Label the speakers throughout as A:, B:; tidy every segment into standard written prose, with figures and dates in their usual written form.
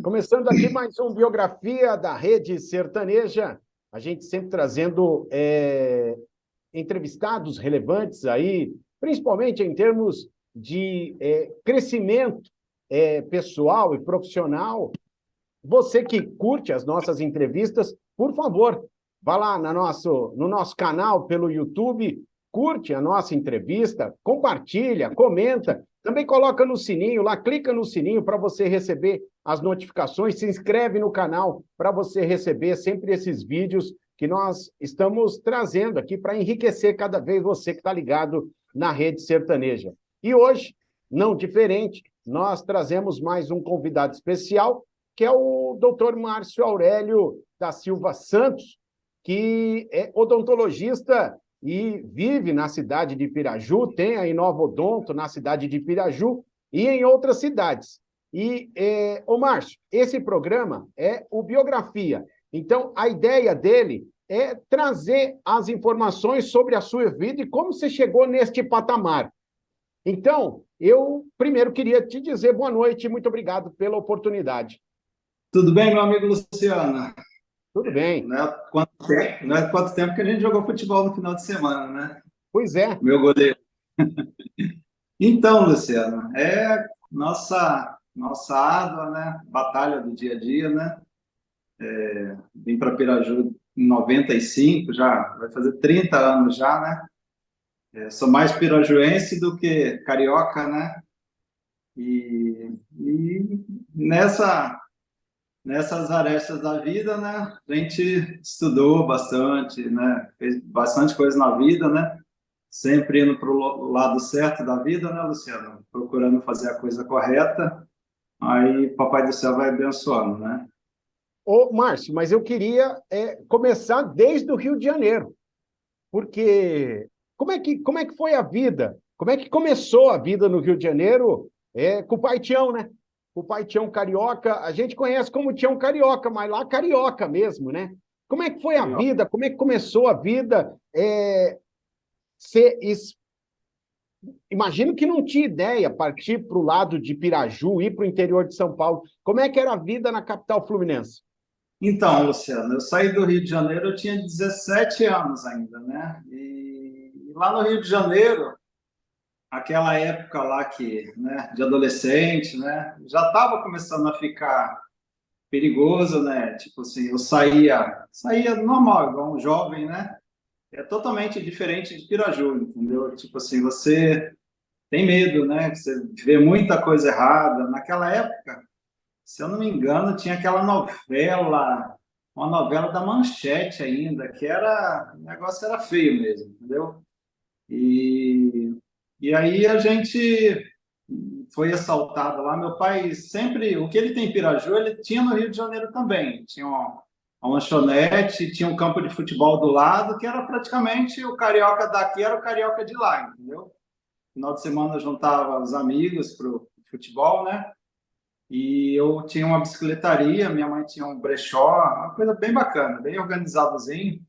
A: Começando aqui mais um Biografia da Rede Sertaneja, a gente sempre trazendo entrevistados relevantes aí, principalmente em termos de crescimento pessoal e profissional. Você que curte as nossas entrevistas, por favor, vá lá no nosso canal pelo YouTube, curte a nossa entrevista, compartilha, comenta, também coloca no sininho lá, clica no sininho para você receber as notificações, se inscreve no canal para você receber sempre esses vídeos que nós estamos trazendo aqui para enriquecer cada vez você que está ligado na Rede Sertaneja. E hoje, não diferente, nós trazemos mais um convidado especial, que é o doutor Márcio Aurélio da Silva Santos, que é odontologista e vive na cidade de Piraju, tem a Inova Odonto na cidade de Piraju e em outras cidades. E, ô Márcio, esse programa é o Biografia. Então, a ideia dele é trazer as informações sobre a sua vida e como você chegou neste patamar. Então, eu primeiro queria te dizer boa noite e muito obrigado pela oportunidade.
B: Tudo bem, meu amigo Luciano?
A: Tudo bem.
B: Não é quanto tempo que a gente jogou futebol no final de semana, né?
A: Pois é.
B: Meu goleiro. Então, Luciano, é nossa árdua, né? Batalha do dia a dia, né? Vim para Piraju em 95, já vai fazer 30 anos já, né? Sou mais pirajuense do que carioca, né? E nessas arestas da vida, né? A gente estudou bastante, né? Fez bastante coisa na vida, né? Sempre indo para o lado certo da vida, né, Luciano? Procurando fazer a coisa correta. Aí, Papai do Céu vai abençoando, né?
A: Ô, Márcio, mas eu queria começar desde o Rio de Janeiro, porque como é que foi a vida? Como é que começou a vida no Rio de Janeiro com o Pai Tião, né? O Pai Tião carioca, a gente conhece como Tião carioca, mas lá carioca mesmo, né? Como é que foi a vida? Como é que começou a vida? Ser Imagino que não tinha ideia partir para o lado de Piraju, ir para o interior de São Paulo. Como é que era a vida na capital fluminense?
B: Então, Luciano, eu saí do Rio de Janeiro, eu tinha 17 anos ainda, né? E lá no Rio de Janeiro, aquela época lá né, de adolescente, né? Já estava começando a ficar perigoso, né? Tipo assim, eu saía normal, igual um jovem, né? É totalmente diferente de Piraju, entendeu? Tipo assim, você tem medo, né? Você vê muita coisa errada. Naquela época, se eu não me engano, tinha aquela novela, uma novela da Manchete ainda, o negócio era feio mesmo, entendeu? E, e aí a gente foi assaltado lá. Meu pai sempre, o que ele tem em Piraju, ele tinha no Rio de Janeiro também. Tinha uma lanchonete, tinha um campo de futebol do lado, que era praticamente o carioca daqui, era o carioca de lá, entendeu? Final de semana eu juntava os amigos para o futebol, né? E eu tinha uma bicicletaria, minha mãe tinha um brechó, uma coisa bem bacana, bem organizadozinho.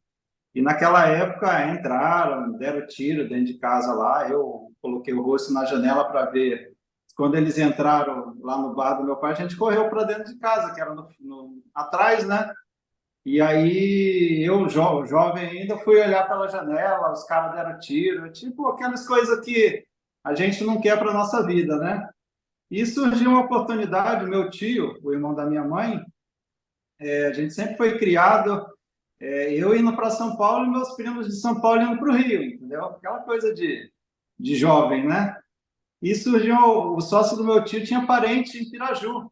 B: E naquela época entraram, deram tiro dentro de casa lá, eu coloquei o rosto na janela para ver. Quando eles entraram lá no bar do meu pai, a gente correu para dentro de casa, que era atrás, né? E aí eu, jovem ainda, fui olhar pela janela, os caras deram tiro, tipo aquelas coisas que a gente não quer para nossa vida, né? E surgiu uma oportunidade, meu tio, o irmão da minha mãe, a gente sempre foi criado, eu indo para São Paulo e meus primos de São Paulo indo para o Rio, entendeu? Aquela coisa de jovem, né? E surgiu, o sócio do meu tio tinha parente em Piraju.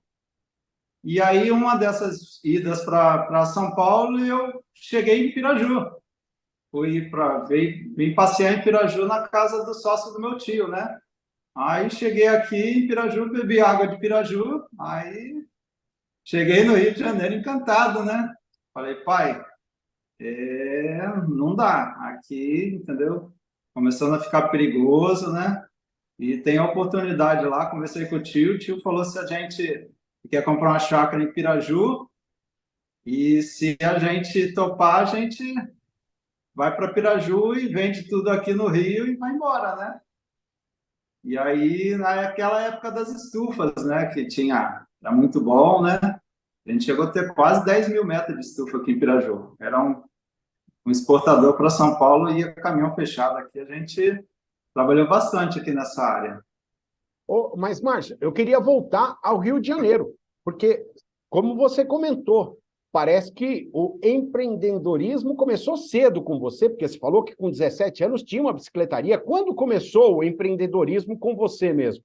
B: E aí, uma dessas idas para São Paulo, eu cheguei em Piraju. Vim passear em Piraju na casa do sócio do meu tio, né? Aí cheguei aqui em Piraju, bebi água de Piraju, aí cheguei no Rio de Janeiro encantado, né? Falei, pai, não dá. Aqui, entendeu? Começando a ficar perigoso, né? E tem a oportunidade lá, conversei com o tio falou se a gente quer comprar uma chácara em Piraju e se a gente topar, a gente vai para Piraju e vende tudo aqui no Rio e vai embora, né? E aí, naquela época das estufas, né? Que tinha, era muito bom, né? A gente chegou a ter quase 10 mil metros de estufa aqui em Piraju. Era um exportador para São Paulo e ia caminhão fechado aqui. A gente trabalhou bastante aqui nessa área.
A: Mas, Márcio, eu queria voltar ao Rio de Janeiro, porque, como você comentou, parece que o empreendedorismo começou cedo com você, porque você falou que com 17 anos tinha uma bicicletaria. Quando começou o empreendedorismo com você mesmo?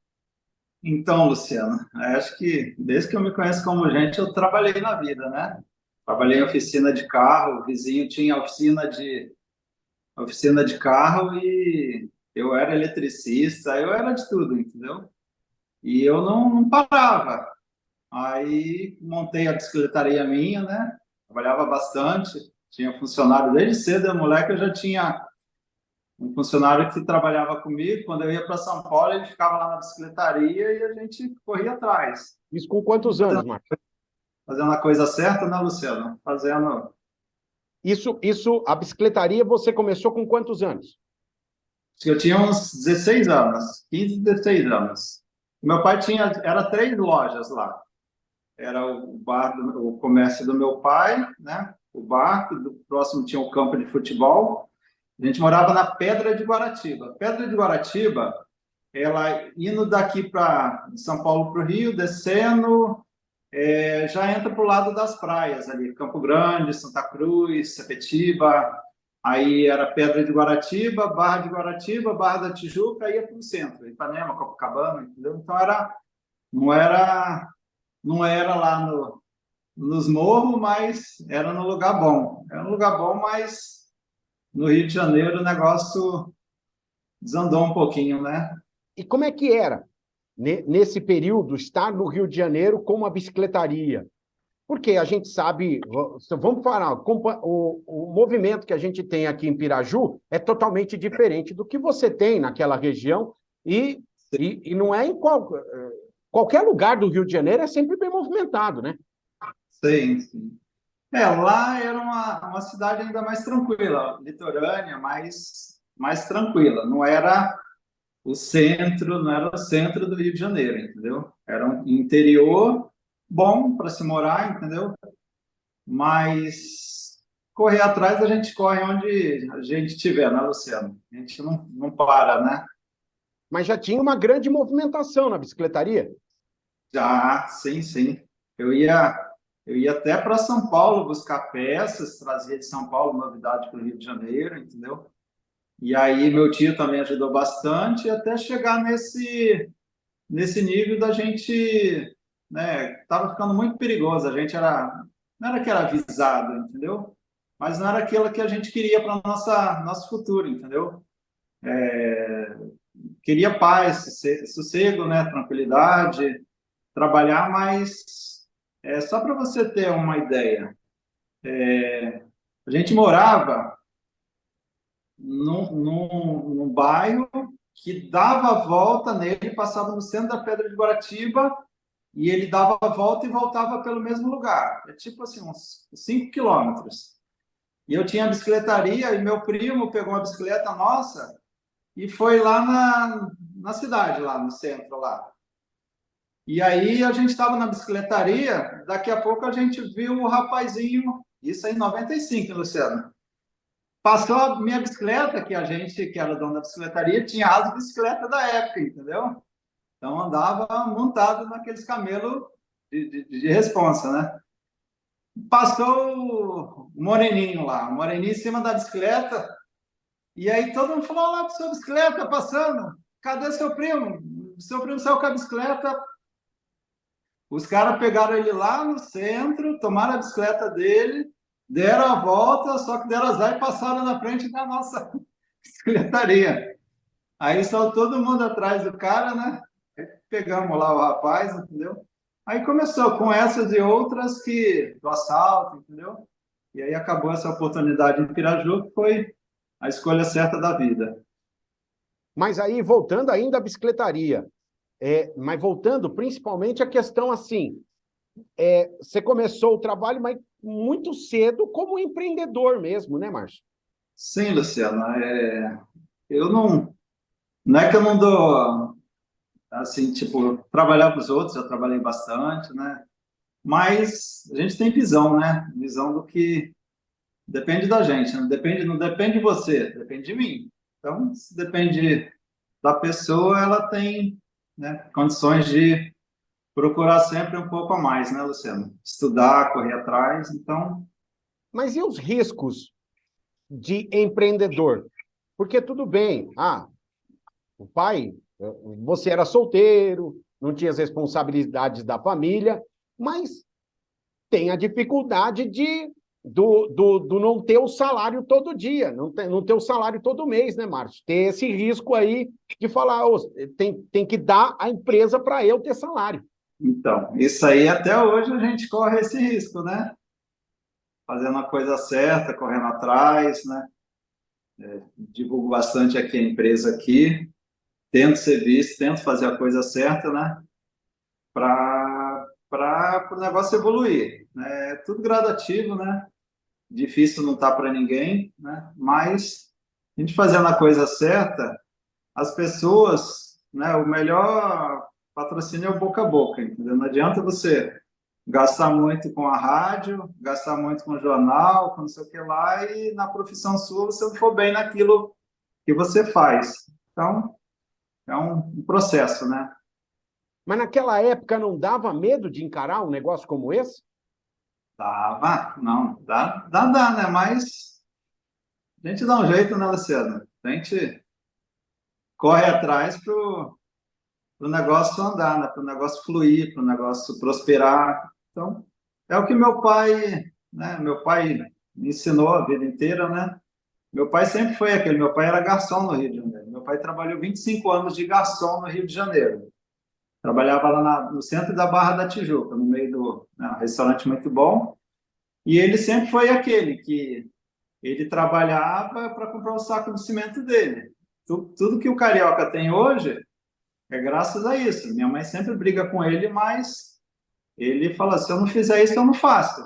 B: Então, Luciano, acho que desde que eu me conheço como gente, eu trabalhei na vida, né? Trabalhei em oficina de carro, o vizinho tinha oficina de carro e eu era eletricista, eu era de tudo, entendeu? E eu não parava. Aí montei a bicicletaria minha, né? Trabalhava bastante, tinha funcionário desde cedo, moleque, eu já tinha um funcionário que trabalhava comigo. Quando eu ia para São Paulo, ele ficava lá na bicicletaria e a gente corria atrás.
A: Isso com quantos anos, Márcio?
B: Fazendo a coisa certa, né, Luciano? Fazendo.
A: A bicicletaria você começou com quantos anos?
B: Eu tinha uns 16 anos, 15, 16 anos. Meu pai era 3 lojas lá. Era o bar, o comércio do meu pai, né? O bar, do próximo tinha o campo de futebol. A gente morava na Pedra de Guaratiba. Pedra de Guaratiba, ela indo daqui para São Paulo para o Rio, descendo, já entra para o lado das praias ali, Campo Grande, Santa Cruz, Sepetiba. Aí era Pedra de Guaratiba, Barra da Tijuca, ia para o centro, Ipanema, Copacabana, entendeu? Então não era lá nos morros, mas era no lugar bom. Era um lugar bom, mas no Rio de Janeiro o negócio desandou um pouquinho, né?
A: E como é que era, nesse período, estar no Rio de Janeiro com uma bicicletaria? Porque a gente sabe, vamos falar, o movimento que a gente tem aqui em Piraju é totalmente diferente do que você tem naquela região, e não é qualquer lugar do Rio de Janeiro é sempre bem movimentado, né?
B: Sim, sim. Lá era uma cidade ainda mais tranquila, litorânea, mais tranquila. Não era o centro do Rio de Janeiro, entendeu? Era um interior bom para se morar, entendeu? Mas correr atrás a gente corre onde a gente estiver, né, Luciano? A gente não para, né?
A: Mas já tinha uma grande movimentação na bicicletaria.
B: Já, sim, sim. Eu ia, eu ia até para São Paulo buscar peças, trazia de São Paulo novidade para o Rio de Janeiro, entendeu? E aí meu tio também ajudou bastante até chegar nesse nível da gente, né? Tava ficando muito perigoso. A gente não era que era avisado, entendeu? Mas não era aquilo que a gente queria para nosso futuro, entendeu? Queria paz, sossego, né? Tranquilidade, trabalhar, mas só para você ter uma ideia, a gente morava num bairro que dava a volta nele, passava no centro da Pedra de Guaratiba e ele dava a volta e voltava pelo mesmo lugar. É tipo assim, uns 5 quilômetros. E eu tinha a bicicletaria e meu primo pegou uma bicicleta nossa e foi lá na cidade, lá no centro, lá. E aí a gente estava na bicicletaria, daqui a pouco a gente viu o rapazinho, isso aí em 95, Luciano. Passou a minha bicicleta, que a gente, que era o dono da bicicletaria, tinha as bicicletas da época, entendeu? Então andava montado naqueles camelos de responsa, né? Passou o moreninho lá, o moreninho em cima da bicicleta, e aí todo mundo falou: lá, sua bicicleta passando, cadê seu primo? Seu primo saiu com a bicicleta. Os caras pegaram ele lá no centro, tomaram a bicicleta dele, deram a volta, só que deram azar e passaram na frente da nossa bicicletaria. Aí só todo mundo atrás do cara, né? Pegamos lá o rapaz, entendeu? Aí começou com essas e outras do assalto, entendeu? E aí acabou essa oportunidade em Piraju, que foi a escolha certa da vida.
A: Mas aí, voltando ainda à bicicletaria, mas voltando principalmente à questão assim, você começou o trabalho, mas muito cedo como empreendedor mesmo, né, Márcio?
B: Sim, Luciano, eu não é que eu não dou, assim, tipo, trabalhar para os outros, eu trabalhei bastante, né? mas a gente tem visão, né? Visão do que depende da gente, não depende de você, depende de mim. Então, se depende da pessoa, ela tem, né, condições de procurar sempre um pouco a mais, né, Luciano? Estudar, correr atrás, então...
A: Mas e os riscos de empreendedor? Porque tudo bem, o pai, você era solteiro, não tinha as responsabilidades da família, mas tem a dificuldade do não ter o salário todo dia, não ter o salário todo mês, né, Márcio? Ter esse risco aí de falar, tem que dar a empresa para eu ter salário.
B: Então, isso aí até hoje a gente corre esse risco, né? Fazendo a coisa certa, correndo atrás, né? Divulgo bastante aqui a empresa aqui, tento ser visto, tento fazer a coisa certa, né? Para o negócio evoluir. É tudo gradativo, né? Difícil não tá para ninguém, né? Mas a gente fazendo a coisa certa, as pessoas, né? O melhor patrocínio é o boca a boca, entendeu? Não adianta você gastar muito com a rádio, gastar muito com o jornal, com não sei o que lá, e na profissão sua você não for bem naquilo que você faz. Então, é um processo, né?
A: Mas naquela época não dava medo de encarar um negócio como esse?
B: Dava, não, dá, né? Mas a gente dá um jeito, né, Luciano? A gente corre atrás pro negócio andar, né? Para o negócio fluir, para o negócio prosperar. Então, é o que meu pai, né? Meu pai me ensinou a vida inteira, né? Meu pai sempre foi aquele. Meu pai era garçom no Rio de Janeiro. Meu pai trabalhou 25 anos de garçom no Rio de janeiro. Trabalhava lá no centro da Barra da Tijuca, no meio do, né, um restaurante muito bom. E ele sempre foi aquele que ele trabalhava para comprar o saco de cimento dele. Tudo que o carioca tem hoje é graças a isso. Minha mãe sempre briga com ele, mas ele fala: se eu não fizer isso, eu não faço.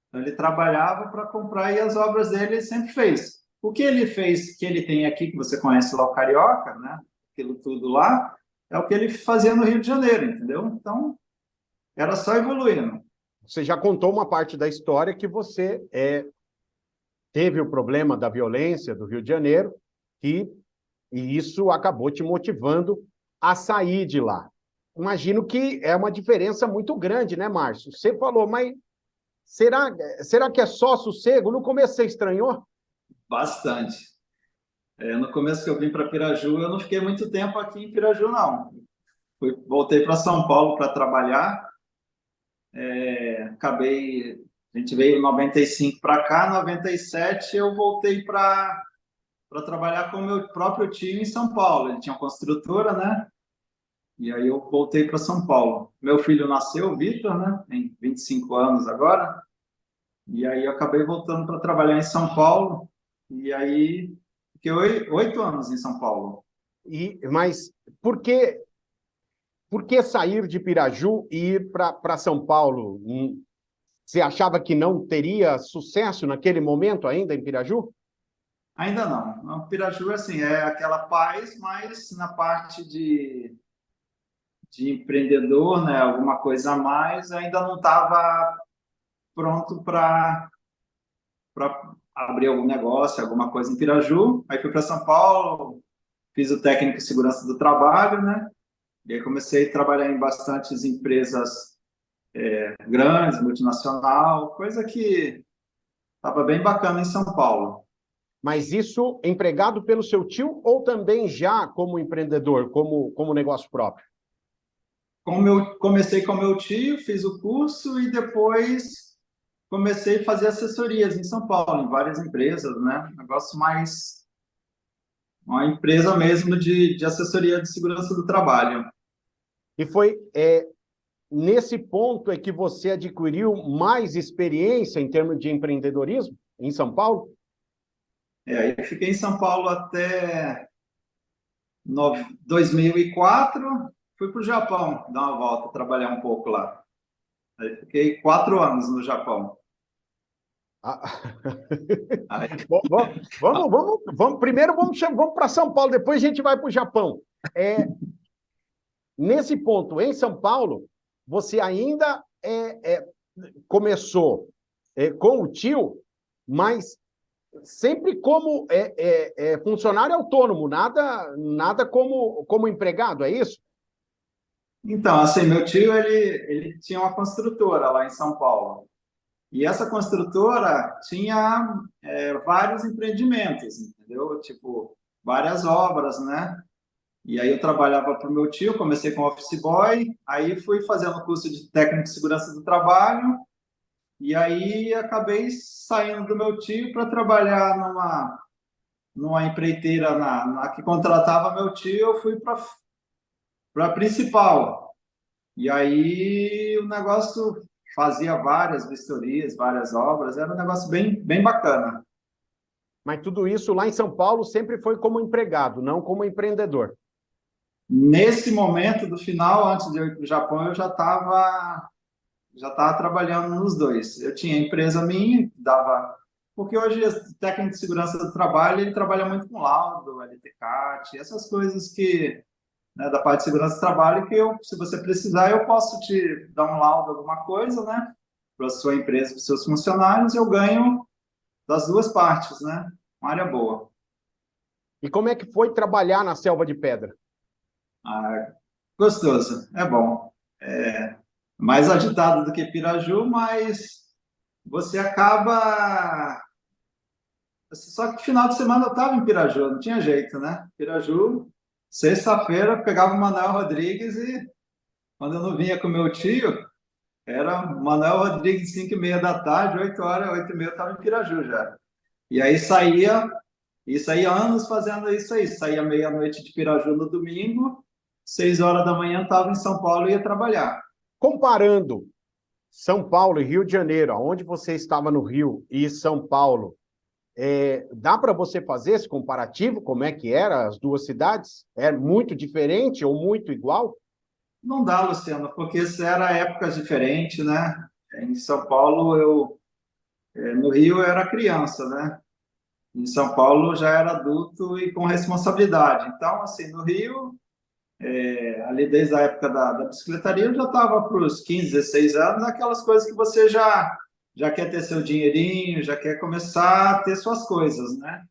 B: Então, ele trabalhava para comprar e as obras dele ele sempre fez. O que ele fez, que ele tem aqui, que você conhece lá o Carioca, né? Aquilo tudo lá, é o que ele fazia no Rio de Janeiro, entendeu? Então, era só evoluindo.
A: Você já contou uma parte da história que você teve o problema da violência do Rio de Janeiro e isso acabou te motivando a sair de lá. Imagino que é uma diferença muito grande, né, Márcio? Você falou, mas será que é só sossego? No começo você estranhou?
B: Bastante. No começo que eu vim para Piraju, eu não fiquei muito tempo aqui em Piraju, não. Voltei para São Paulo para trabalhar. A gente veio em 95 para cá, 97 eu voltei para trabalhar com o meu próprio time em São Paulo. Ele tinha uma construtora, né? E aí eu voltei para São Paulo. Meu filho nasceu, o Vitor, né? Tem 25 anos agora. E aí eu acabei voltando para trabalhar em São Paulo. E aí fiquei 8 anos em São Paulo.
A: Mas por que sair de Piraju e ir para São Paulo? Você achava que não teria sucesso naquele momento ainda em Piraju?
B: Ainda não. No Piraju, assim, é aquela paz, mas na parte de empreendedor, né? Alguma coisa a mais, ainda não estava pronto para abrir algum negócio, alguma coisa em Piraju. Aí fui para São Paulo, fiz o técnico de segurança do trabalho, né? E aí comecei a trabalhar em bastantes empresas grandes, multinacional, coisa que estava bem bacana em São Paulo.
A: Mas isso empregado pelo seu tio ou também já como empreendedor, como negócio próprio?
B: Comecei com meu tio, fiz o curso e depois comecei a fazer assessorias em São Paulo, em várias empresas, né? Negócio mais uma empresa mesmo de assessoria de segurança do trabalho.
A: E foi nesse ponto é que você adquiriu mais experiência em termos de empreendedorismo em São Paulo?
B: Aí eu fiquei em São Paulo até 2004, fui para o Japão dar uma volta, trabalhar um pouco lá. Aí fiquei 4 anos no Japão.
A: Aí... Primeiro vamos para São Paulo, depois a gente vai para o Japão. Nesse ponto, em São Paulo, você ainda começou com o tio, mas sempre como funcionário autônomo, nada como empregado, é isso?
B: Então, assim, meu tio, ele tinha uma construtora lá em São Paulo. E essa construtora tinha vários empreendimentos, entendeu? Tipo, várias obras, né? E aí eu trabalhava para o meu tio, comecei com office boy, aí fui fazendo curso de técnico de segurança do trabalho, e aí acabei saindo do meu tio para trabalhar numa empreiteira que contratava meu tio, eu fui para a principal. E aí o negócio fazia várias vistorias, várias obras, era um negócio bem bacana.
A: Mas tudo isso lá em São Paulo sempre foi como empregado, não como empreendedor.
B: Nesse momento do final, antes de eu ir para o Japão, eu já estava trabalhando nos dois. Eu tinha empresa minha, dava. Porque hoje o técnico de segurança do trabalho ele trabalha muito com laudo, LTCAT, essas coisas que, né, da parte de segurança do trabalho, que eu, se você precisar, eu posso te dar um laudo, alguma coisa, né, para a sua empresa, para os seus funcionários, eu ganho das duas partes, né? Uma área boa.
A: E como é que foi trabalhar na Selva de Pedra?
B: Ah, gostoso, é bom. É mais agitado do que Piraju, mas você acaba. Só que final de semana eu estava em Piraju, não tinha jeito, né? Piraju, sexta-feira, pegava o Manuel Rodrigues e quando eu não vinha com meu tio, era Manuel Rodrigues, 5h30 da tarde, 8 horas, 8h30 eu estava em Piraju já. E aí saía anos fazendo isso aí. Saía meia-noite de Piraju no domingo, 6 horas da manhã estava em São Paulo e ia trabalhar.
A: Comparando São Paulo e Rio de Janeiro, onde você estava no Rio e São Paulo, dá para você fazer esse comparativo? Como é que eram as duas cidades? É muito diferente ou muito igual?
B: Não dá, Luciano, porque isso era épocas diferentes, né? Em São Paulo, no Rio eu era criança, né? Em São Paulo já era adulto e com responsabilidade. Então, assim, no Rio, ali desde a época da bicicletaria, eu já estava para os 15, 16 anos, aquelas coisas que você já quer ter seu dinheirinho, já quer começar a ter suas coisas, né?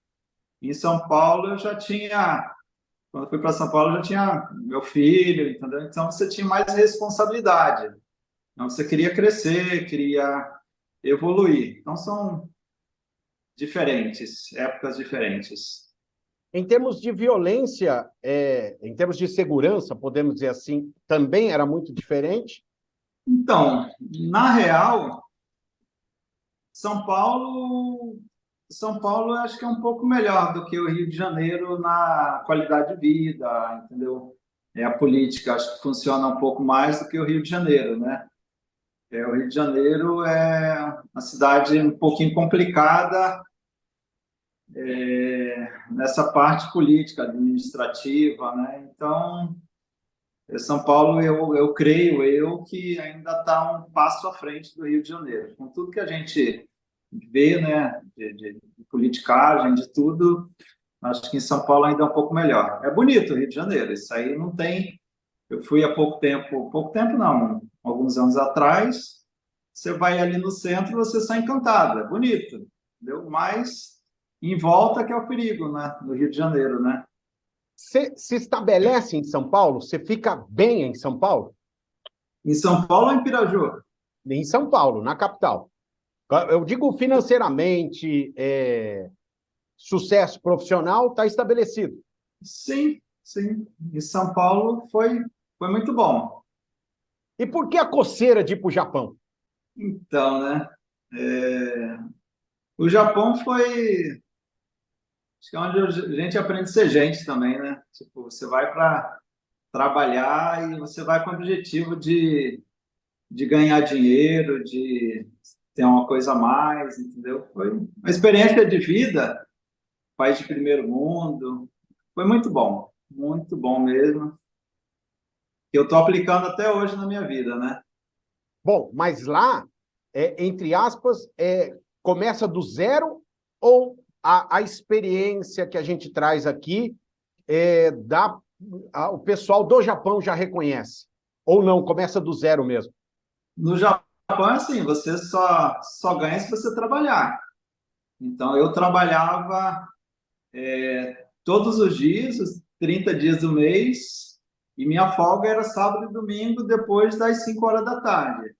B: Em São Paulo, eu já tinha, quando eu fui para São Paulo, eu já tinha meu filho, entendeu? Então, você tinha mais responsabilidade. Então, você queria crescer, queria evoluir. Então, são diferentes, épocas diferentes.
A: Em termos de violência, em termos de segurança, podemos dizer assim, também era muito diferente?
B: Então, na real, São Paulo, São Paulo eu acho que é um pouco melhor do que o Rio de Janeiro na qualidade de vida, entendeu? A política acho que funciona um pouco mais do que o Rio de Janeiro, né? O Rio de Janeiro é uma cidade um pouquinho complicada nessa parte política, administrativa, né? Então, São Paulo, eu creio que ainda está um passo à frente do Rio de Janeiro. Com tudo que a gente vê, né, de politicagem, de tudo, acho que em São Paulo ainda é um pouco melhor. É bonito o Rio de Janeiro, isso aí não tem. Eu fui há pouco tempo não, alguns anos atrás. Você vai ali no centro, você sai encantado, é bonito, entendeu? Mas em volta que é o perigo, né, no Rio de Janeiro, né?
A: Você se estabelece em São Paulo? Você fica bem em São Paulo?
B: Em São Paulo ou em Piraju?
A: Em São Paulo, na capital. Eu digo financeiramente, sucesso profissional está estabelecido.
B: Sim, sim. Em São Paulo foi muito bom.
A: E por que a coceira de ir para o Japão?
B: Então, né? é, o Japão foi, acho que é onde a gente aprende a ser gente também, né? Tipo, você vai para trabalhar e você vai com o objetivo de ganhar dinheiro, de ter uma coisa a mais, entendeu? Foi uma experiência de vida, país de primeiro mundo. Foi muito bom mesmo. Que eu estou aplicando até hoje na minha vida, né?
A: Bom, mas lá, entre aspas, começa do zero ou a experiência que a gente traz aqui o pessoal do Japão já reconhece? Ou não, começa do zero mesmo?
B: No Japão, é assim, você só ganha se você trabalhar. Então, eu trabalhava todos os dias, os 30 dias do mês, e minha folga era sábado e domingo, depois das 5 horas da tarde.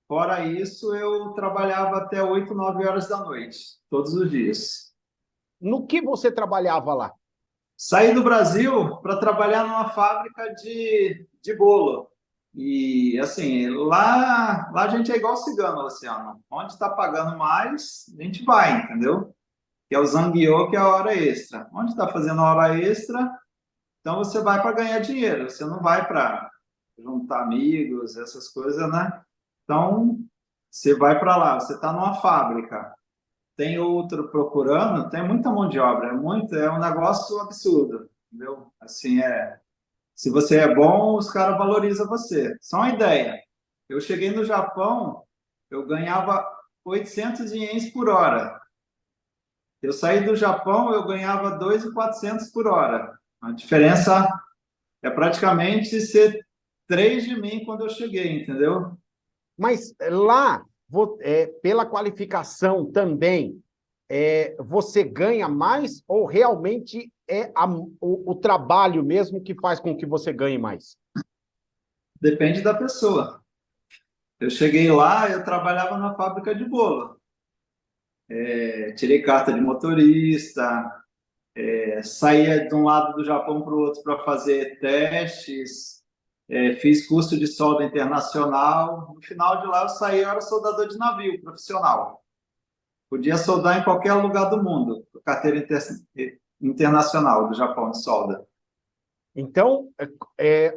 B: Fora isso, eu trabalhava até 8, 9 horas da noite, todos os dias.
A: No que você trabalhava lá?
B: Saí do Brasil para trabalhar numa fábrica de bolo. E, assim, lá a gente é igual cigano, Luciano. Onde está pagando mais, a gente vai, entendeu? Que é o zangueô, que é a hora extra. Onde está fazendo a hora extra, então você vai para ganhar dinheiro. Você não vai para juntar amigos, essas coisas, né? Então, você vai para lá. Você está numa fábrica, tem outro procurando, tem muita mão de obra, é um negócio absurdo, entendeu? Assim, se você é bom, os caras valorizam você. Só uma ideia, eu cheguei no Japão, eu ganhava 800 ienes por hora. Eu saí do Japão, eu ganhava 2.400 por hora. A diferença é praticamente ser 3 de mim quando eu cheguei, entendeu?
A: Mas lá, pela qualificação também, você ganha mais ou realmente é o trabalho mesmo que faz com que você ganhe mais?
B: Depende da pessoa. Eu cheguei lá, eu trabalhava na fábrica de bolo. Tirei carta de motorista, saía de um lado do Japão para o outro para fazer testes, fiz curso de solda internacional. No final de lá, eu saí, eu era soldador de navio profissional. Podia soldar em qualquer lugar do mundo, carteira internacional do Japão de solda.
A: Então,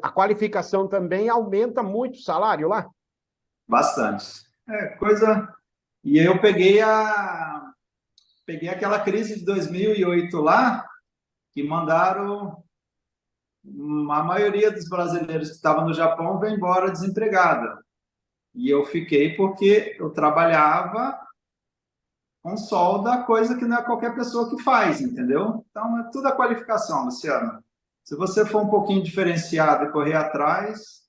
A: a qualificação também aumenta muito o salário lá?
B: Bastante. Coisa. E aí eu peguei aquela crise de 2008 lá, que mandaram a maioria dos brasileiros que estavam no Japão veio embora desempregada. E eu fiquei porque eu trabalhava com solda, coisa que não é qualquer pessoa que faz, entendeu? Então, é tudo a qualificação, Luciano. Se você for um pouquinho diferenciado e correr atrás,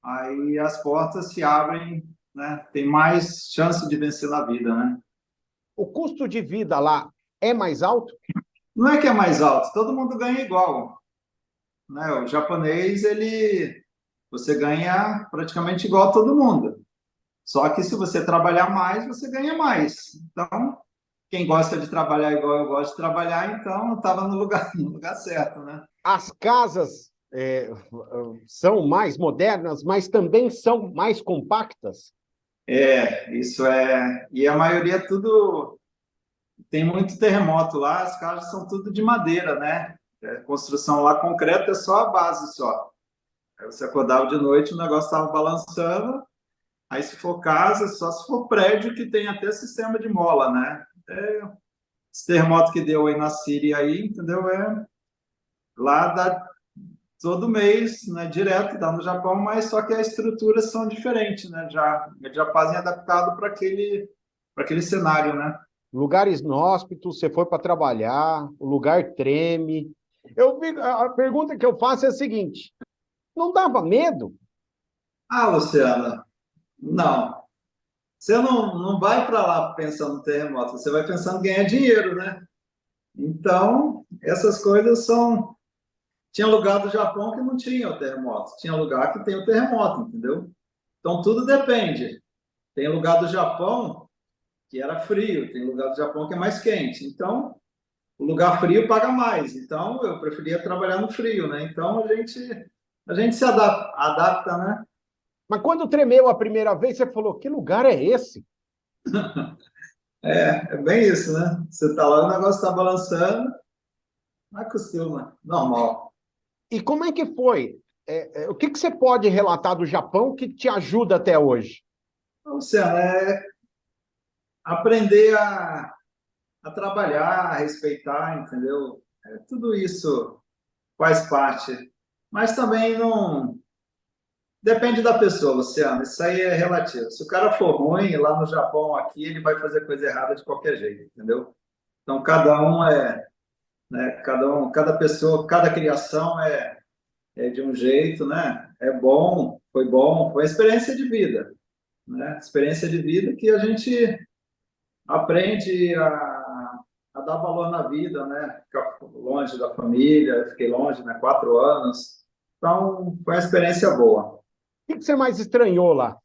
B: aí as portas se abrem, né? Tem mais chance de vencer na vida, né?
A: O custo de vida lá é mais alto?
B: Não é que é mais alto, todo mundo ganha igual, né? O japonês, você ganha praticamente igual a todo mundo. Só que se você trabalhar mais, você ganha mais. Então, quem gosta de trabalhar igual eu gosto de trabalhar, então eu estava no lugar, no lugar certo, né?
A: As casas são mais modernas, mas também são mais compactas?
B: Isso é. E a maioria é tudo. Tem muito terremoto lá, as casas são tudo de madeira, né? Construção lá concreta é só a base só. Aí você acordava de noite, o negócio estava balançando. Aí, se for casa, só se for prédio que tem até sistema de mola, né? Esse terremoto que deu aí na Síria, aí, entendeu? Lá dá todo mês, né? Direto, dá no Japão, mas só que as estruturas são diferentes, né? Já fazem adaptado para aquele cenário, né?
A: Lugares inóspitos, você foi para trabalhar, o lugar treme. A pergunta que eu faço é a seguinte: não dava medo?
B: Ah, Luciana, não. Você não vai para lá pensando no terremoto, você vai pensando em ganhar dinheiro, né? Então, essas coisas são. Tinha lugar do Japão que não tinha o terremoto, tinha lugar que tem o terremoto, entendeu? Então, tudo depende. Tem lugar do Japão que era frio, tem lugar do Japão que é mais quente. Então, o lugar frio paga mais. Então, eu preferia trabalhar no frio, né? Então, a gente se adapta, né?
A: Mas quando tremeu a primeira vez, você falou: que lugar é esse?
B: É bem isso, né? Você tá lá, o negócio está balançando, acostuma, normal.
A: E como é que foi? O que você pode relatar do Japão que te ajuda até hoje?
B: Luciano, aprender a trabalhar, a respeitar, entendeu? Tudo isso faz parte. Mas também não. Depende da pessoa, Luciano. Isso aí é relativo. Se o cara for ruim, lá no Japão, aqui, ele vai fazer coisa errada de qualquer jeito, entendeu? Então, cada um né? Cada pessoa, cada criação é de um jeito, né? é bom, foi experiência de vida, né? Experiência de vida que a gente aprende a dar valor na vida, né? Ficar longe da família, fiquei longe, né? 4 anos. Então, foi uma experiência boa.
A: O que você mais estranhou lá?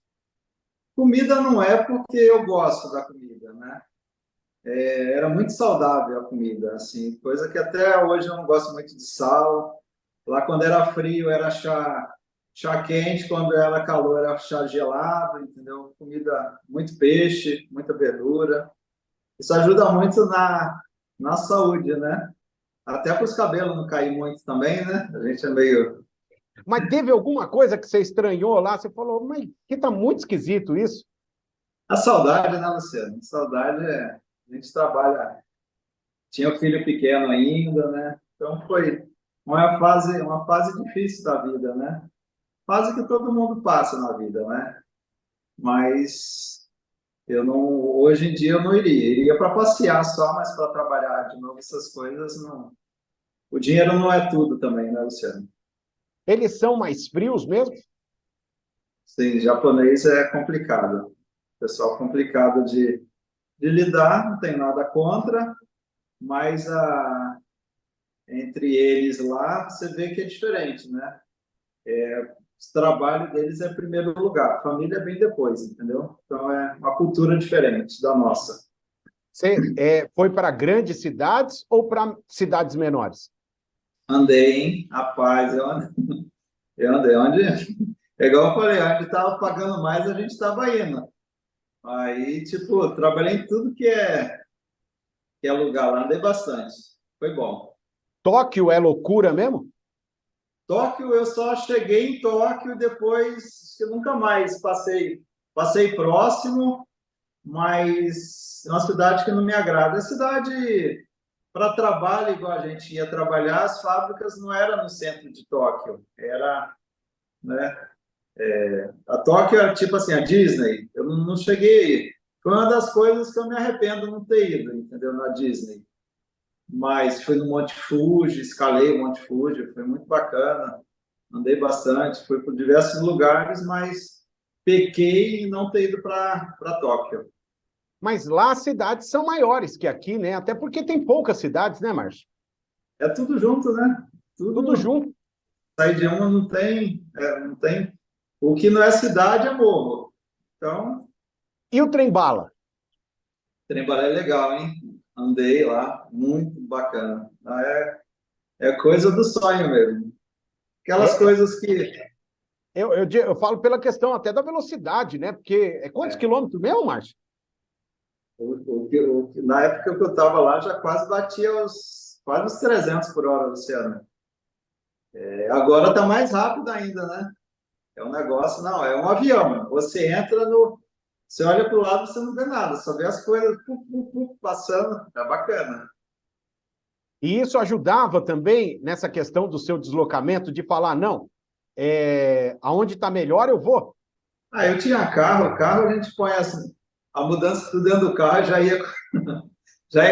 B: Comida não é porque eu gosto da comida, né? Era muito saudável a comida, assim, coisa que até hoje eu não gosto muito de sal. Lá quando era frio era chá quente, quando era calor era chá gelado, entendeu? Comida, muito peixe, muita verdura. Isso ajuda muito na saúde, né? Até para os cabelos não cair muito também, né? A gente é meio...
A: Mas teve alguma coisa que você estranhou lá? Você falou, mas que tá muito esquisito isso.
B: A saudade, né, Luciano? Saudade é... A gente trabalha... Tinha um filho pequeno ainda, né? Então foi uma fase difícil da vida, né? Fase que todo mundo passa na vida, né? Mas eu não, hoje em dia eu não iria. Iria para passear só, mas para trabalhar de novo essas coisas não. O dinheiro não é tudo também, né, Luciano?
A: Eles são mais frios mesmo?
B: Sim, japonês é complicado. Pessoal complicado de lidar, não tem nada contra, mas entre eles lá você vê que é diferente, né? O trabalho deles é em primeiro lugar, a família é bem depois, entendeu? Então é uma cultura diferente da nossa.
A: Você foi para grandes cidades ou para cidades menores?
B: Andei, hein? Rapaz, eu andei. Onde, é igual eu falei, onde estava pagando mais, a gente estava indo. Aí, tipo, trabalhei em tudo que é lugar lá, andei bastante. Foi bom.
A: Tóquio é loucura mesmo?
B: Tóquio, eu só cheguei em Tóquio e depois acho que eu nunca mais passei próximo, mas é uma cidade que não me agrada. É cidade para trabalho, igual a gente ia trabalhar, as fábricas não eram no centro de Tóquio, era, né? A Tóquio é tipo assim, a Disney. Eu não cheguei. Foi uma das coisas que eu me arrependo de não ter ido, entendeu? Na Disney. Mas fui no Monte Fuji, escalei o Monte Fuji, foi muito bacana. Andei bastante, fui por diversos lugares, mas pequei em não ter ido para Tóquio.
A: Mas lá as cidades são maiores que aqui, né? Até porque tem poucas cidades, né, Márcio?
B: É tudo junto, né?
A: Tudo
B: Tudo.
A: junto.
B: Sair de uma não tem, não tem. O que não é cidade é morro. Então,
A: E o trem-bala?
B: Trembalé é legal, hein? Andei lá, muito bacana. É coisa do sonho mesmo. Aquelas
A: É,
B: coisas que.
A: eu falo pela questão até da velocidade, né? Porque é quantos
B: É,
A: quilômetros mesmo, Márcio?
B: na época que eu estava lá, já quase batia quase os 300 por hora, Luciano. Agora está mais rápido ainda, né? É um negócio, não, é um avião. Você entra no. Você olha para o lado, você não vê nada, só vê as coisas passando. É bacana.
A: E isso ajudava também nessa questão do seu deslocamento, de falar, não, aonde está melhor eu vou.
B: Eu tinha carro a gente põe a mudança tudo dentro do carro, já ia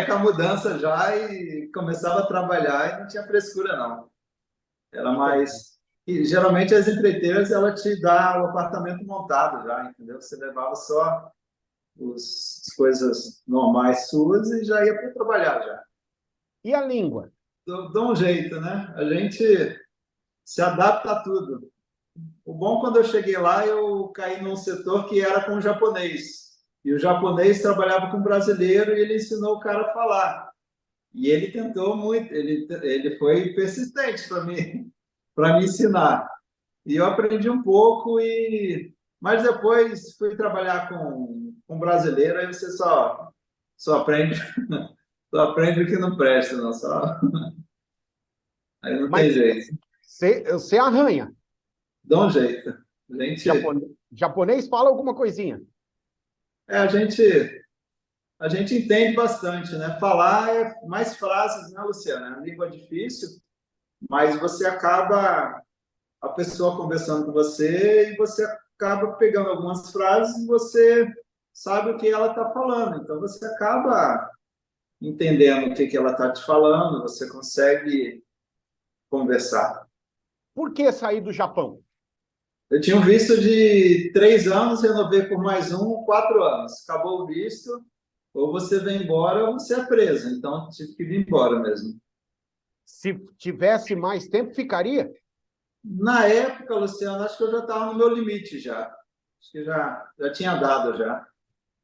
B: com a mudança já e começava a trabalhar e não tinha frescura, não. Era
A: Entendi.
B: mais. E geralmente as empreiteiras ela te dá o apartamento montado já, entendeu? Você levava só as coisas normais suas e já ia para trabalhar já.
A: E a língua?
B: Dá um jeito, né? A gente se adapta a tudo. O bom, quando eu cheguei lá, eu caí num setor que era com o japonês. E o japonês trabalhava com o brasileiro e ele ensinou o cara a falar. E ele tentou muito, ele foi persistente para me ensinar. E eu aprendi um pouco, mas depois fui trabalhar com brasileiro, aí você só aprende, só aprende o que não presta, não, aí não
A: Mas
B: tem jeito.
A: você arranha.
B: Dá um jeito.
A: Japonês fala alguma coisinha.
B: É, a gente entende bastante, né? Falar é mais frases, né, Luciana? É uma língua difícil, mas você acaba a pessoa conversando com você e você acaba pegando algumas frases e você sabe o que ela está falando. Então você acaba entendendo o que ela está te falando, você consegue conversar.
A: Por que sair do Japão?
B: Eu tinha um visto de 3 anos, renovei por mais 4 anos. Acabou o visto, ou você vem embora ou você é preso. Então, tive que vir embora mesmo.
A: Se tivesse mais tempo, ficaria?
B: Na época, Luciano, acho que eu já estava no meu limite já. Acho que já tinha dado já.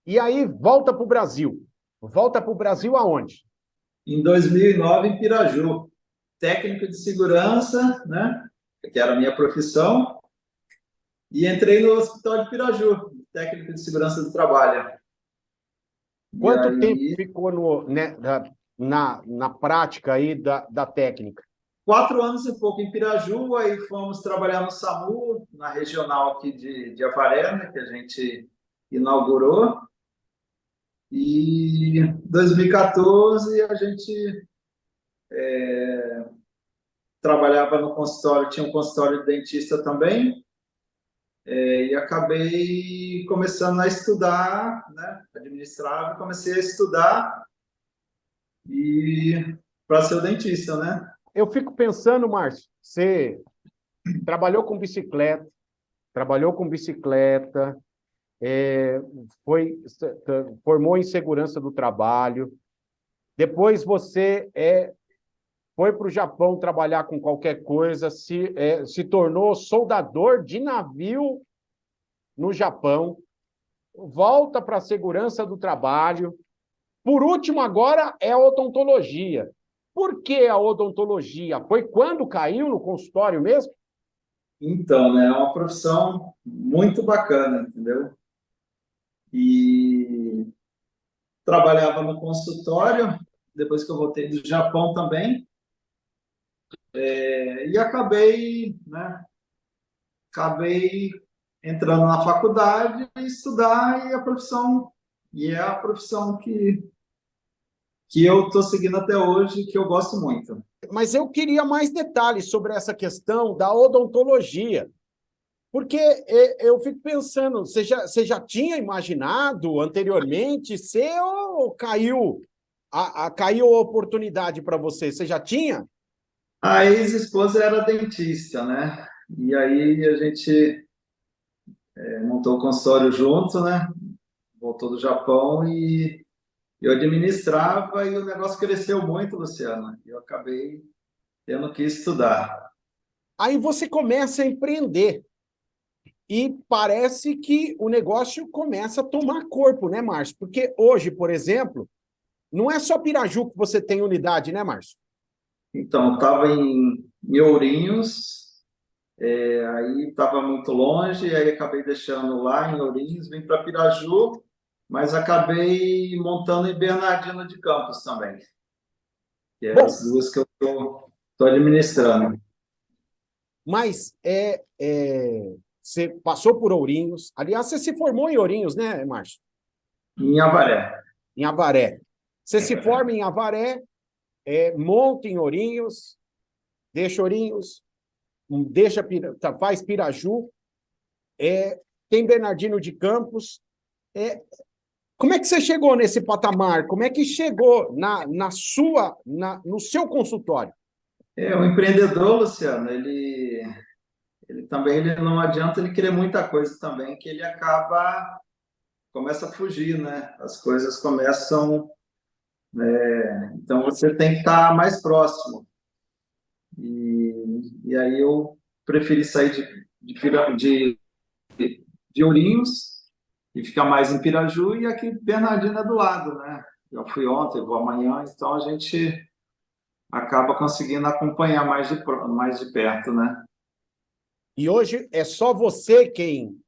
A: E aí, volta para o Brasil. Volta para o Brasil aonde?
B: Em 2009, em Piraju, técnico de segurança, né? Que era a minha profissão, e entrei no Hospital de Piraju, técnico de segurança do trabalho. E
A: Quanto tempo
B: aí,
A: ficou na prática aí da técnica?
B: 4 anos e pouco em Piraju, aí fomos trabalhar no SAMU, na regional aqui de Avaré, né, que a gente inaugurou. E em 2014 a gente trabalhava no consultório, tinha um consultório de dentista também, e acabei começando a estudar, né, administrava, comecei a estudar e para ser o dentista, né?
A: Eu fico pensando, Márcio, você trabalhou com bicicleta, trabalhou com bicicleta, é, foi, formou em segurança do trabalho, depois você foi para o Japão trabalhar com qualquer coisa, se tornou soldador de navio no Japão, volta para a segurança do trabalho. Por último, agora é a odontologia. Por que a odontologia? Foi quando caiu no consultório mesmo?
B: Então, né, é uma profissão muito bacana, entendeu? E trabalhava no consultório, depois que eu voltei do Japão também, e acabei, né, acabei entrando na faculdade e estudar e é a profissão que eu estou seguindo até hoje, que eu gosto muito.
A: Mas eu queria mais detalhes sobre essa questão da odontologia, porque eu fico pensando, você já tinha imaginado anteriormente ser ou caiu a oportunidade para você? Você já tinha?
B: A ex-esposa era dentista, né? E aí a gente montou o consultório junto, né? Voltou do Japão e eu administrava e o negócio cresceu muito, Luciano. E eu acabei tendo que estudar.
A: Aí você começa a empreender. E parece que o negócio começa a tomar corpo, né, Márcio? Porque hoje, por exemplo, não é só Piraju que você tem unidade, né, Márcio?
B: Então, estava em Ourinhos, aí estava muito longe, aí acabei deixando lá em Ourinhos, vim para Piraju, mas acabei montando em Bernardino de Campos também, que é as
A: Bom,
B: duas que eu estou administrando.
A: mas você passou por Ourinhos. Aliás, você se formou em Ourinhos, né, Márcio?
B: Em Avaré.
A: Em Avaré. Você se forma em Avaré, monta em Ourinhos, deixa Ourinhos, faz Piraju, tem Bernardino de Campos. Como é que você chegou nesse patamar? Como é que chegou no seu consultório?
B: O empreendedor, Luciano, ele também ele não adianta ele querer muita coisa também, que ele começa a fugir, né? As coisas começam. Então você tem que estar mais próximo. E aí eu preferi sair de Ourinhos e ficar mais em Piraju e aqui Bernardina do lado, né? Eu fui ontem, vou amanhã, então a gente acaba conseguindo acompanhar mais de perto, né?
A: E hoje é só você quem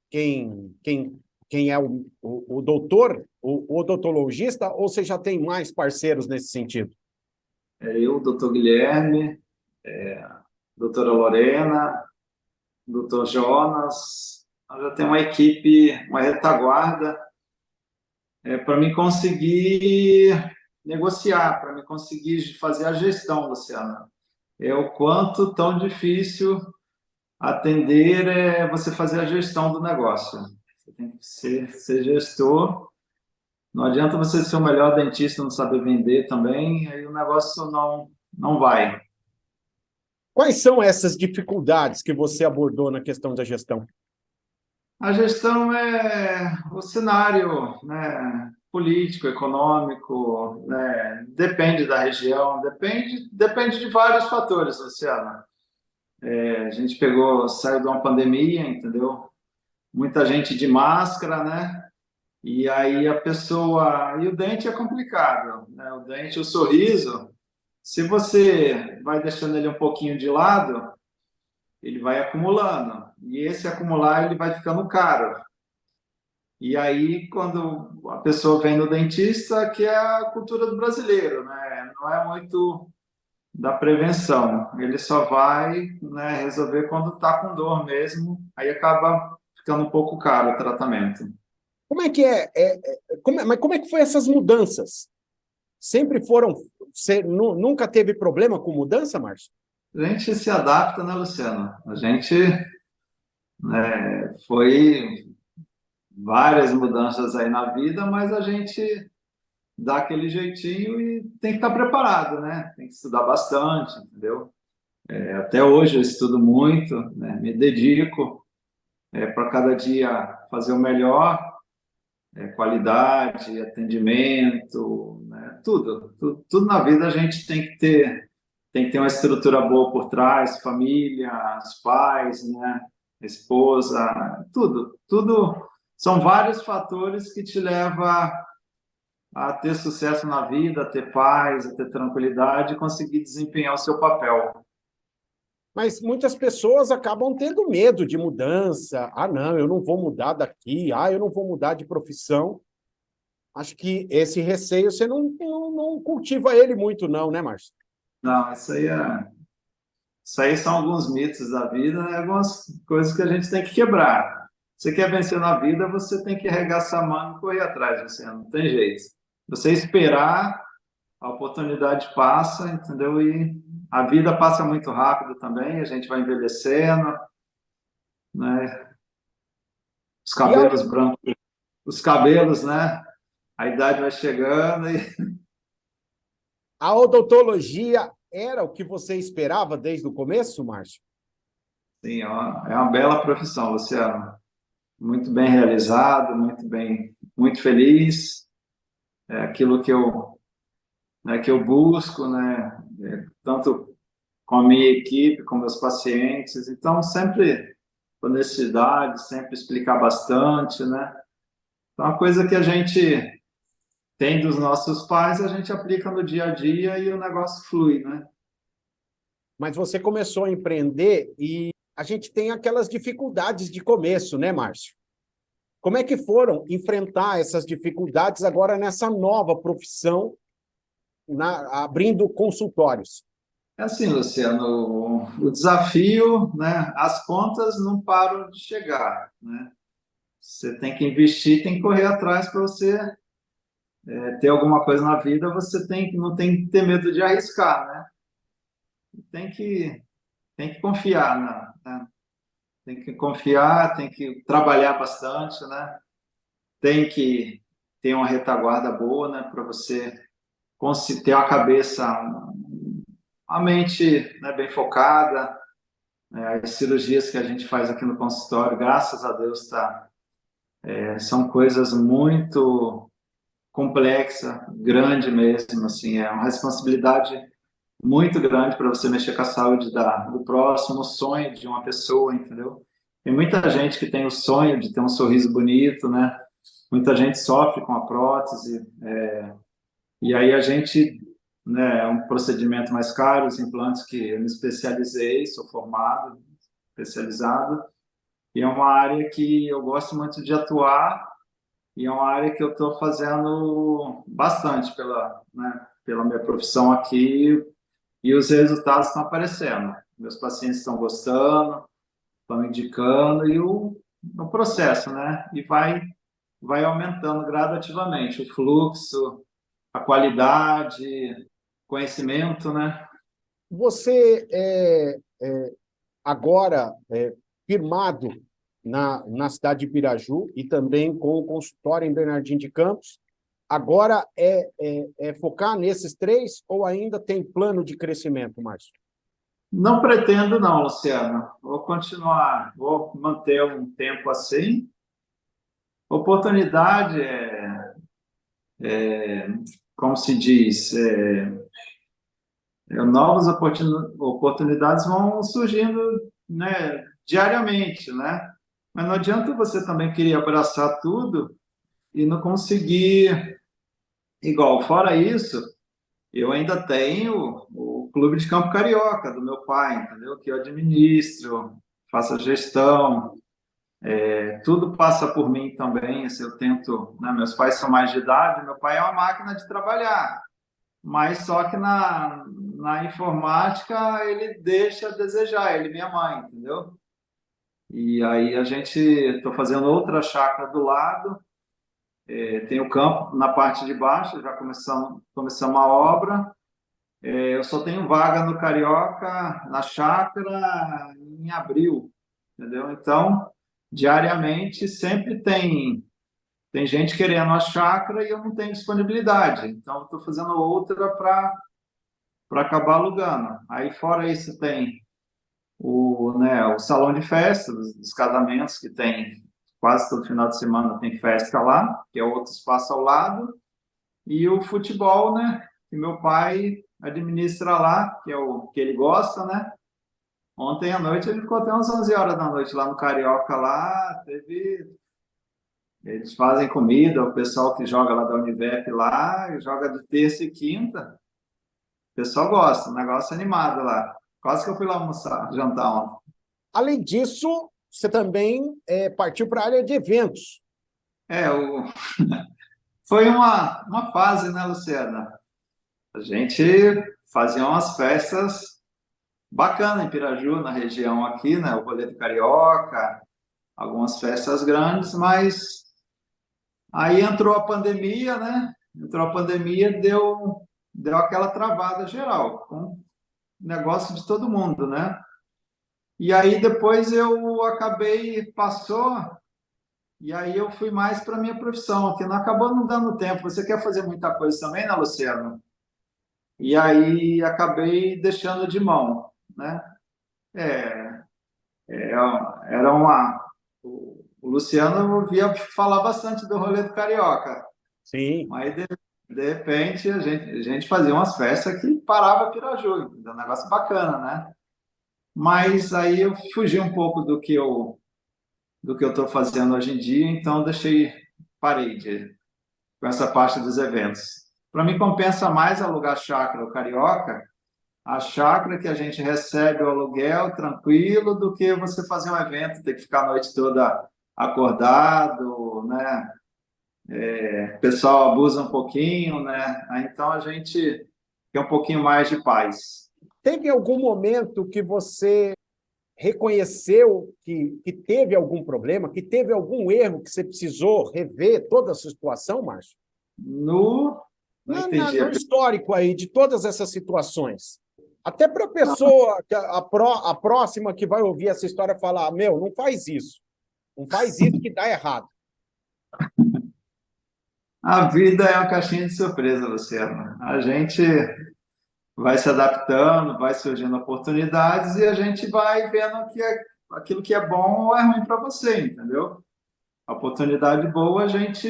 A: é o doutor, o odontologista, ou você já tem mais parceiros nesse sentido?
B: Eu, o doutor Guilherme, doutora Lorena, doutor Jonas, nós já temos uma equipe, uma retaguarda, para mim conseguir negociar, para mim conseguir fazer a gestão, Luciana. É o quanto tão difícil atender você fazer a gestão do negócio. Você tem que ser gestor. Não adianta você ser o melhor dentista e não saber vender também, aí o negócio não vai.
A: Quais são essas dificuldades que você abordou na questão da gestão?
B: A gestão é o cenário, né, político, econômico, né, depende da região, depende de vários fatores, Luciana. A gente saiu de uma pandemia, entendeu? Muita gente de máscara, né? E aí a pessoa. E o dente é complicado, né? O dente, o sorriso, se você vai deixando ele um pouquinho de lado, ele vai acumulando. E esse acumular, ele vai ficando caro. E aí, quando a pessoa vem no dentista, que é a cultura do brasileiro, né? Não é muito da prevenção. Ele só vai, né, resolver quando está com dor mesmo. Aí acaba ficando um pouco caro o tratamento.
A: Como é que mas como é que foi essas mudanças? Sempre foram, você nunca teve problema com mudança, Márcio?
B: A gente se adapta, né, Luciano? A gente, né, foi várias mudanças aí na vida, mas a gente dá aquele jeitinho e tem que estar preparado, né? Tem que estudar bastante, entendeu? Até hoje eu estudo muito, né? Me dedico para cada dia fazer o melhor, qualidade, atendimento, né? Tudo na vida a gente tem que ter uma estrutura boa por trás, família, os pais, né? Esposa, tudo são vários fatores que te levam a ter sucesso na vida, a ter paz, a ter tranquilidade e conseguir desempenhar o seu papel.
A: Mas muitas pessoas acabam tendo medo de mudança. Ah, não, eu não vou mudar daqui. Ah, eu não vou mudar de profissão. Acho que esse receio você não cultiva ele muito, não, né, Márcio?
B: Não, isso aí são alguns mitos da vida, né? Algumas coisas que a gente tem que quebrar. Você quer vencer na vida, você tem que arregaçar a mão e correr atrás, você não tem jeito. Você esperar, a oportunidade passa, entendeu? E a vida passa muito rápido também, a gente vai envelhecendo, né? Os
A: E a,
B: cabelos brancos, os cabelos, né? A idade vai chegando e
A: a odontologia era o que você esperava desde o começo, Márcio?
B: sim, é uma bela profissão, Luciano. Muito bem realizado, muito feliz. É aquilo que eu busco, né? Tanto com a minha equipe, com meus pacientes. Então, sempre com honestidade, sempre explicar bastante, né? Então, a coisa que a gente tem dos nossos pais, a gente aplica no dia a dia e o negócio flui, né?
A: Mas você começou a empreender e a gente tem aquelas dificuldades de começo, né, Márcio? Como é que foram enfrentar essas dificuldades agora nessa nova profissão, abrindo consultórios?
B: É assim, Luciano, o desafio, né? As contas não param de chegar, né? Você tem que investir, tem que correr atrás para você ter alguma coisa na vida, não tem que ter medo de arriscar, né? Tem que, tem que confiar, né? Tem que confiar, tem que trabalhar bastante, né? Tem que ter uma retaguarda boa, né? Para você ter a cabeça, a mente, né, bem focada. As cirurgias que a gente faz aqui no consultório, graças a Deus, são coisas muito complexa, grande mesmo, assim, é uma responsabilidade muito grande para você mexer com a saúde do próximo, o sonho de uma pessoa, entendeu? Tem muita gente que tem o sonho de ter um sorriso bonito, né? Muita gente sofre com a prótese, e aí a gente, né, é um procedimento mais caro, os implantes que eu me especializei, sou formado, especializado, e é uma área que eu gosto muito de atuar, e é uma área que eu estou fazendo bastante pela minha profissão aqui e os resultados estão aparecendo. Meus pacientes estão gostando, estão indicando e o processo, né? E vai aumentando gradativamente o fluxo, a qualidade, conhecimento, né?
A: Você agora firmado na cidade de Piraju e também com o consultório em Bernardino de Campos, agora é focar nesses três ou ainda tem plano de crescimento, Márcio?
B: Não pretendo, não, Luciano. Vou continuar, vou manter um tempo assim. Oportunidade como se diz, novas oportunidades vão surgindo, né, diariamente, né? Mas não adianta você também querer abraçar tudo e não conseguir igual. Fora isso, eu ainda tenho o Clube de Campo Carioca do meu pai, entendeu? Que eu administro, faço a gestão, tudo passa por mim também. Assim, eu tento, né? Meus pais são mais de idade, meu pai é uma máquina de trabalhar, mas só que na informática ele deixa a desejar, ele e minha mãe, entendeu? E aí a gente, estou fazendo outra chácara do lado, tem o campo na parte de baixo, já começamos a obra. Eu só tenho vaga no Carioca, na chácara, em abril, entendeu? Então, diariamente, sempre tem gente querendo a chácara e eu não tenho disponibilidade. Então, estou fazendo outra para acabar alugando. Aí, fora isso, tem o salão de festa dos casamentos, que tem quase todo final de semana tem festa lá, que é outro espaço ao lado, e o futebol, né, que meu pai administra lá, que é o que ele gosta, né? Ontem à noite ele ficou até umas 11 horas da noite lá no Carioca lá, eles fazem comida, o pessoal que joga lá da Univep lá, joga de terça e quinta, o pessoal gosta, um negócio animado lá. Quase que eu fui lá almoçar, jantar ontem.
A: Além disso, você também partiu para a área de eventos.
B: É, foi uma fase, né, Luciana? A gente fazia umas festas bacanas em Piraju, na região aqui, né? O Rolê do Carioca, algumas festas grandes, mas aí entrou a pandemia, né? Entrou a pandemia, deu aquela travada geral, com o negócio de todo mundo, né? E aí depois eu acabei, passou, e aí eu fui mais para minha profissão, que não acabou não dando tempo. Você quer fazer muita coisa também, né, Luciano? E aí acabei deixando de mão, né? É, é, era uma. O Luciano via falar bastante do rolê do Carioca,
A: Sim.
B: mas de repente a gente fazia umas festas que parava Piraju, entendeu? Um negócio bacana, né? Mas aí eu fugi um pouco do que eu estou fazendo hoje em dia, então parei com essa parte dos eventos. Para mim compensa mais alugar chácara ou Carioca, a chácara que a gente recebe o aluguel tranquilo, do que você fazer um evento, ter que ficar a noite toda acordado, né? O pessoal abusa um pouquinho, né? Então a gente quer um pouquinho mais de paz.
A: Teve algum momento que você reconheceu que teve algum problema, que teve algum erro, que você precisou rever toda essa situação, Márcio?
B: Não entendi.
A: No histórico aí de todas essas situações. Até para a pessoa, a próxima que vai ouvir essa história falar, meu, não faz isso. Não faz isso que dá errado.
B: A vida é uma caixinha de surpresa, Luciano. A gente vai se adaptando, vai surgindo oportunidades e a gente vai vendo que aquilo que é bom ou é ruim para você, entendeu? A oportunidade boa a gente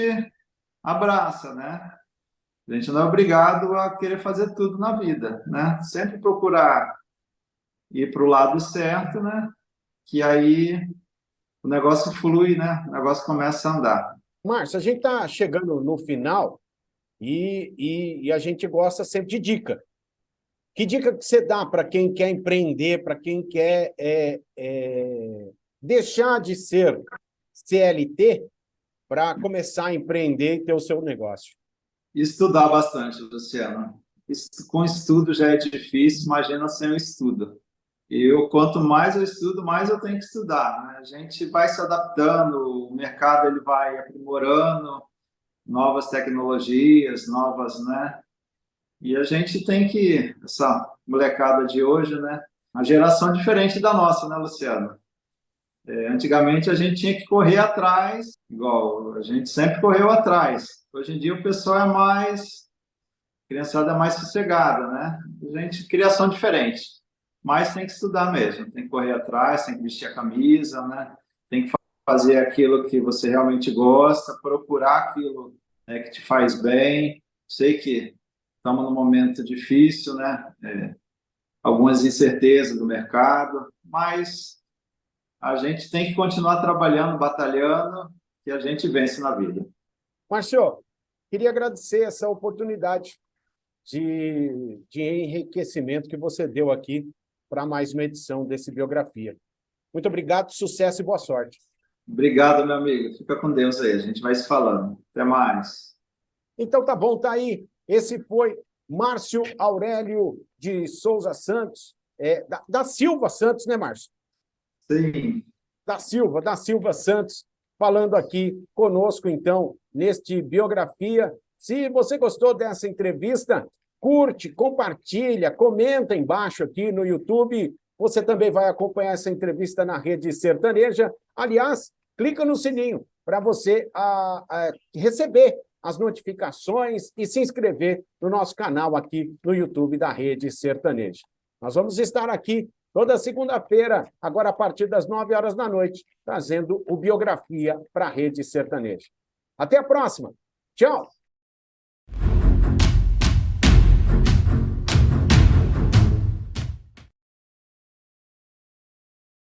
B: abraça, né? A gente não é obrigado a querer fazer tudo na vida, né? Sempre procurar ir para o lado certo, né? Que aí o negócio flui, né? O negócio começa a andar.
A: Márcio, a gente está chegando no final e a gente gosta sempre de dica. Que dica que você dá para quem quer empreender, para quem quer deixar de ser CLT para começar a empreender e ter o seu negócio?
B: Estudar bastante, Luciano. Com estudo já é difícil, imagina sem o estudo. Quanto mais eu estudo, mais eu tenho que estudar, né? A gente vai se adaptando, o mercado ele vai aprimorando novas tecnologias, novas, né? E a gente tem essa molecada de hoje, né? A geração diferente da nossa, né, Luciano? Antigamente a gente tinha que correr atrás, igual a gente sempre correu atrás. Hoje em dia o pessoal criançada é mais sossegada, né? Criação diferente. mas tem que estudar mesmo, tem que correr atrás, tem que vestir a camisa, né? Tem que fazer aquilo que você realmente gosta, procurar aquilo, né, que te faz bem. Sei que estamos num momento difícil, né? Algumas incertezas do mercado, mas a gente tem que continuar trabalhando, batalhando, que a gente vence na vida.
A: Márcio, queria agradecer essa oportunidade de enriquecimento que você deu aqui para mais uma edição desse Biografia. Muito obrigado, sucesso e boa sorte.
B: Obrigado, meu amigo. Fica com Deus aí. A gente vai se falando. Até mais.
A: Então tá bom, tá aí. Esse foi Márcio Aurélio de Souza Santos, da Silva Santos, né, Márcio?
B: Sim.
A: Da Silva Santos, falando aqui conosco, então, neste Biografia. Se você gostou dessa entrevista, curte, compartilha, comenta embaixo aqui no YouTube. Você também vai acompanhar essa entrevista na Rede Sertaneja. Aliás, clica no sininho para você receber as notificações e se inscrever no nosso canal aqui no YouTube da Rede Sertaneja. Nós vamos estar aqui toda segunda-feira, agora a partir das 9 horas da noite, trazendo o Biografia para a Rede Sertaneja. Até a próxima. Tchau!